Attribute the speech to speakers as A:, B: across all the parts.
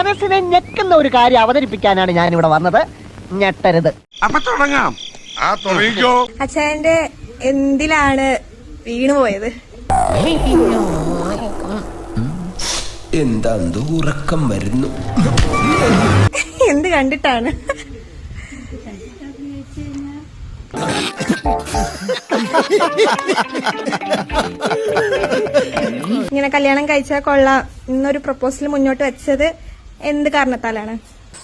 A: മനസ്സിനെ ഞെക്കുന്ന ഒരു കാര്യം അവതരിപ്പിക്കാനാണ് ഞാൻ ഇവിടെ വന്നത്. ഞെട്ടരുത്.
B: അപ്പൊ തുടങ്ങാം. തുടങ്ങിക്കോ.
C: അച്ഛന്റെ എന്തിലാണ് വീണുപോയത്?
D: എന്താ ഉറക്കം വരുന്നു?
C: എന്ത് കണ്ടിട്ടാണ്? ഇങ്ങനെ കല്യാണം കഴിച്ചാൽ കൊള്ളാം എന്നൊരു പ്രപ്പോസൽ മുന്നോട്ട് വെച്ചത് എന്ത് കാരണത്താലാണ്?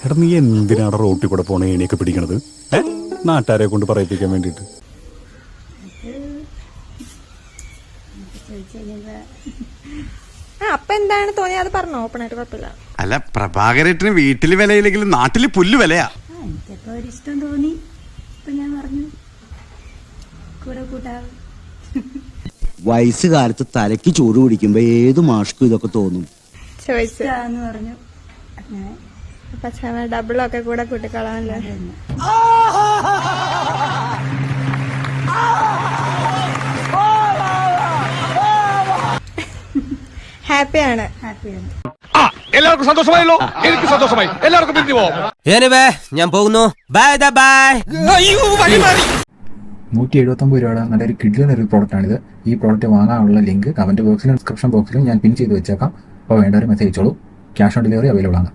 E: എടാ നീ എന്തിനാണ് റോട്ടിൽ കൂടെ പോണ ഏണിയൊക്കെ പിടിക്കണത്? നാട്ടുകാരെ കൊണ്ട് പറയിപ്പിക്കാൻ വേണ്ടിട്ട്.
C: അപ്പൊ എന്താണ് തോന്നിയത്? അത് പറഞ്ഞോ, ഓപ്പൺ ആയിട്ട്. കുഴപ്പമില്ല.
B: അല്ല, പ്രഭാകരേട്ടന് വീട്ടില് വിലയില്ലെങ്കിലും നാട്ടില് പുല്ല് വിലയാ.
F: എനിക്കപ്പോ ഒരിഷ്ടം തോന്നി. അപ്പൊ ഞാൻ പറഞ്ഞു കൂടെ കൂട്ടാവും.
G: വയസ്സുകാലത്ത് തലയ്ക്ക് ചോറ് പിടിക്കുമ്പോ ഏത് മാഷ്ക്കും ഇതൊക്കെ തോന്നും.
F: ചോദിച്ചാന്ന് പറഞ്ഞു. അങ്ങനെ
C: പക്ഷേ ഡബിളൊക്കെ കൂടെ കൂട്ടിക്കളാനല്ലേ. ഹാപ്പിയാണ്.
F: ഹാപ്പിയാണ്.
B: എല്ലാവർക്കും സന്തോഷമായല്ലോ. എനിക്ക് സന്തോഷമായി. എല്ലാവർക്കും പിരിഞ്ഞു പോവാം.
D: ഞാൻ പോകുന്നു. Bye bye.
H: 179 രൂപയുടെ നല്ലൊരു കിഡിലൻ ഒരു പ്രോഡക്റ്റാണിത്. ഈ പ്രോഡക്റ്റ് വാങ്ങാനുള്ള ലിങ്ക് കമന്റ് ബോക്സിലും ഡിസ്ക്രിപ്ഷൻ ബോക്സിലും ഞാൻ പിൻ ചെയ്ത് വെച്ചേക്കാം. അപ്പോൾ വേണ്ടവർ മെസ്സേജ് അയച്ചോളൂ. ക്യാഷ് ഓൺ ഡെലിവറി അവൈലബിൾ ആണ്.